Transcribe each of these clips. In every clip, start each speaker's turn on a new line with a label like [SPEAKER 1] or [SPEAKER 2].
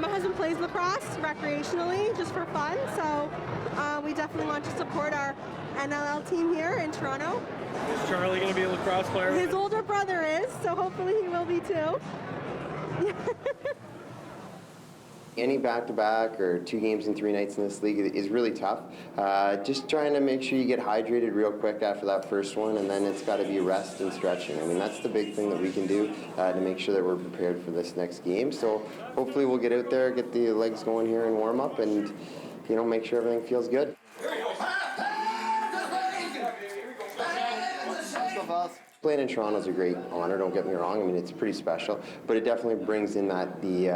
[SPEAKER 1] My husband plays lacrosse recreationally, just for fun, so we definitely want to support our NLL team here in Toronto.
[SPEAKER 2] Is Charlie going to be a lacrosse player?
[SPEAKER 1] His older brother is, so hopefully he will be too.
[SPEAKER 3] Any back-to-back or 2 games in 3 nights in this league is really tough. Just trying to make sure you get hydrated real quick after that first one, and then it's got to be rest and stretching. I mean, that's the big thing that we can do to make sure that we're prepared for this next game. So hopefully we'll get out there, get the legs going here and warm up, and make sure everything feels good. Playing in Toronto is a great honor, don't get me wrong. I mean, it's pretty special, but it definitely brings in that the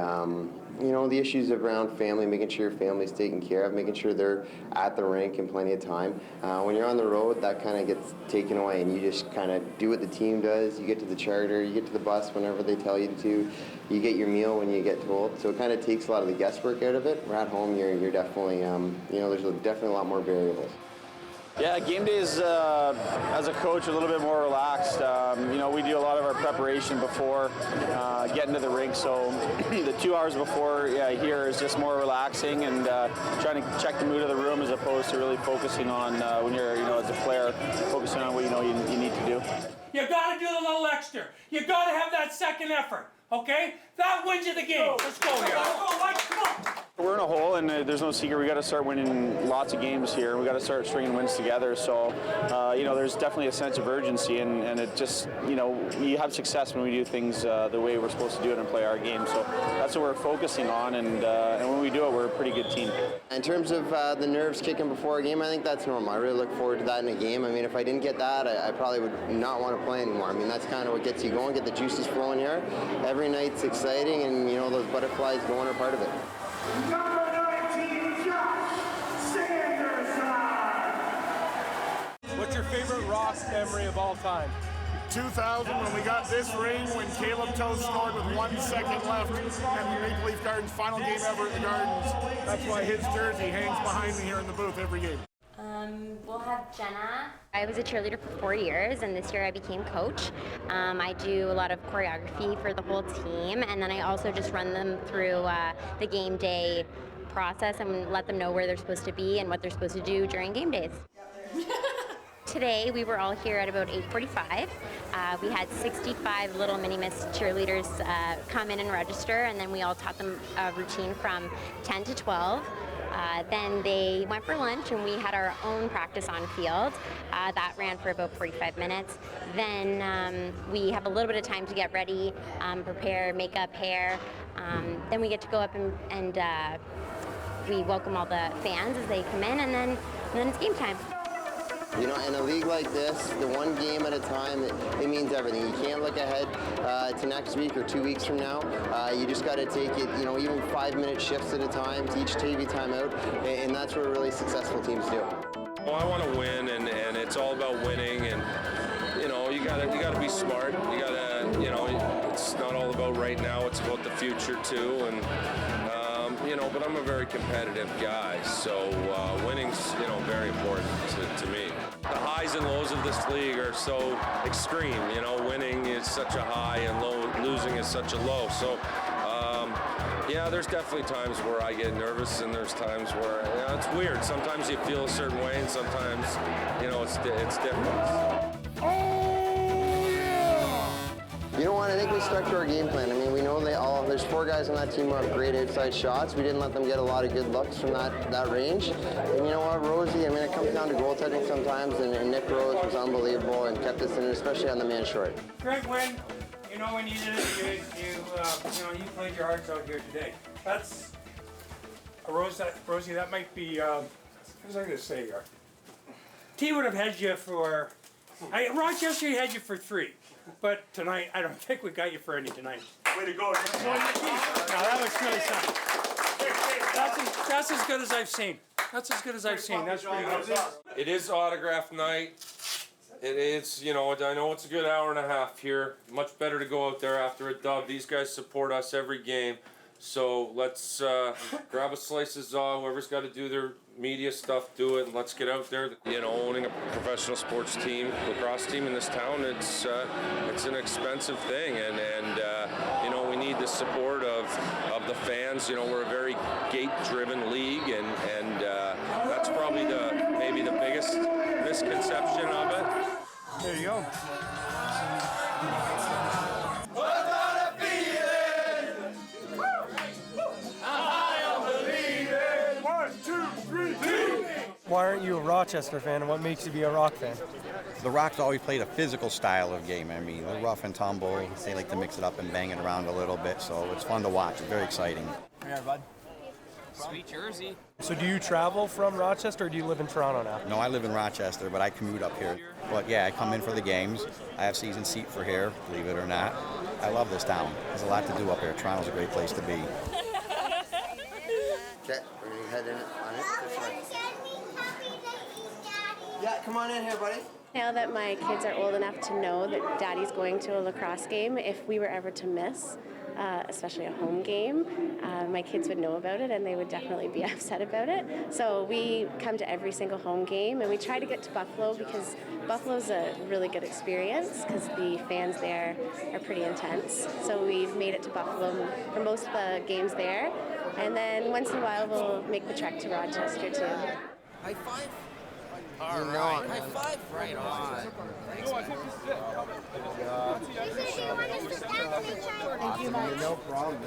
[SPEAKER 3] issues around family, making sure your family's taken care of, making sure they're at the rink in plenty of time. When you're on the road, that kind of gets taken away, and you just kind of do what the team does. You get to the charter, you get to the bus whenever they tell you to, you get your meal when you get told. So it kind of takes a lot of the guesswork out of it. Where at home, you're definitely, there's definitely a lot more variables.
[SPEAKER 4] Yeah, game days as a coach a little bit more relaxed. We do a lot of our preparation before getting to the rink, so the 2 hours before here is just more relaxing and trying to check the mood of the room as opposed to really focusing on when you're as a player, focusing on what you need to do.
[SPEAKER 5] You got to do the little extra. You got to have that second effort. Okay? That wins you the game. Let's go here. Come on.
[SPEAKER 4] We're in a hole, and there's no secret. We got to start winning lots of games here. We got to start stringing wins together. So, there's definitely a sense of urgency, and it just, we have success when we do things the way we're supposed to do it and play our game. So that's what we're focusing on, and when we do it, we're a pretty good team.
[SPEAKER 3] In terms of the nerves kicking before a game, I think that's normal. I really look forward to that in a game. I mean, if I didn't get that, I probably would not want to play anymore. I mean, that's kind of what gets you going, get the juices flowing here. Every night's exciting, and those butterflies going are part of it.
[SPEAKER 6] Number 19, Josh Sanderson.
[SPEAKER 2] What's your favorite Ross memory of all time?
[SPEAKER 7] 2000 when we got this ring, when Caleb Toe scored with 1 second left, and the Maple Leaf Gardens final game ever at the Gardens. That's why his jersey hangs behind me here in the booth every game.
[SPEAKER 8] We'll have Jenna. I was a cheerleader for 4 years, and this year I became coach. I do a lot of choreography for the whole team, and then I also just run them through the game day process and let them know where they're supposed to be and what they're supposed to do during game days. Today we were all here at about 8:45. We had 65 little mini-miss cheerleaders come in and register, and then we all taught them a routine from 10 to 12. Then they went for lunch, and we had our own practice on field. That ran for about 45 minutes. Then we have a little bit of time to get ready, prepare makeup, hair. Then we get to go up and we welcome all the fans as they come in, and then it's game time.
[SPEAKER 3] In a league like this, the one game at a time, it means everything. You can't look ahead to next week or 2 weeks from now. You just got to take it, even 5-minute shifts at a time to each TV timeout, and that's what really successful teams do.
[SPEAKER 9] Well, I want to win, and it's all about winning, and you gotta be smart. You gotta, it's not all about right now. It's about the future too, and. But I'm a very competitive guy, so winning's, very important to me. The highs and lows of this league are so extreme, winning is such a high and losing is such a low. So, there's definitely times where I get nervous, and there's times where, it's weird. Sometimes you feel a certain way, and sometimes, it's different.
[SPEAKER 3] I think we stuck to our game plan. I mean, we know there's 4 guys on that team who have great outside shots. We didn't let them get a lot of good looks from that range. And you know what, Rosie, it comes down to goaltending sometimes, and Nick Rose was unbelievable and kept us in it, especially on the man short.
[SPEAKER 5] Great win. When you did it, you played your hearts out here today. That's Rosie, that might be, what was I going to say here? T would have had you for, Rochester had you for 3. But tonight, I don't think we got you for any tonight.
[SPEAKER 7] Way to go.
[SPEAKER 5] No, that was really something. That's as good as I've seen. That's as good as I've seen. That's pretty good.
[SPEAKER 9] It is autograph night. It is, I know it's a good hour and a half here. Much better to go out there after a dub. These guys support us every game. So let's grab a slice of Zaw. Whoever's got to do their media stuff, do it, and let's get out there. Owning a professional sports team, lacrosse team in this town, it's an expensive thing, and we need the support of the fans. You know, we're a very gate-driven league, and that's probably maybe the biggest misconception of it.
[SPEAKER 5] There you go. Why aren't you a Rochester fan, and what makes you be a Rock fan?
[SPEAKER 10] The Rock's always played a physical style of game. I mean, they're rough and tumble. They like to mix it up and bang it around a little bit, so it's fun to watch. It's very exciting.
[SPEAKER 11] Come here, bud. Sweet jersey.
[SPEAKER 5] So do you travel from Rochester, or do you live in Toronto now?
[SPEAKER 10] No, I live in Rochester, but I commute up here. But yeah, I come in for the games. I have season seat for here, believe it or not. I love this town. There's a lot to do up here. Toronto's a great place to be.
[SPEAKER 3] Okay, we're going to head in on it. Yeah, come on in here, buddy.
[SPEAKER 12] Now that my kids are old enough to know that Daddy's going to a lacrosse game, if we were ever to miss, especially a home game, my kids would know about it and they would definitely be upset about it. So we come to every single home game, and we try to get to Buffalo because Buffalo's a really good experience because the fans there are pretty intense. So we've made it to Buffalo for most of the games there, and then once in a while we'll make the trek to Rochester too.
[SPEAKER 11] High five?
[SPEAKER 3] All right.
[SPEAKER 11] High five? Right on. Thanks, man.
[SPEAKER 3] No problem.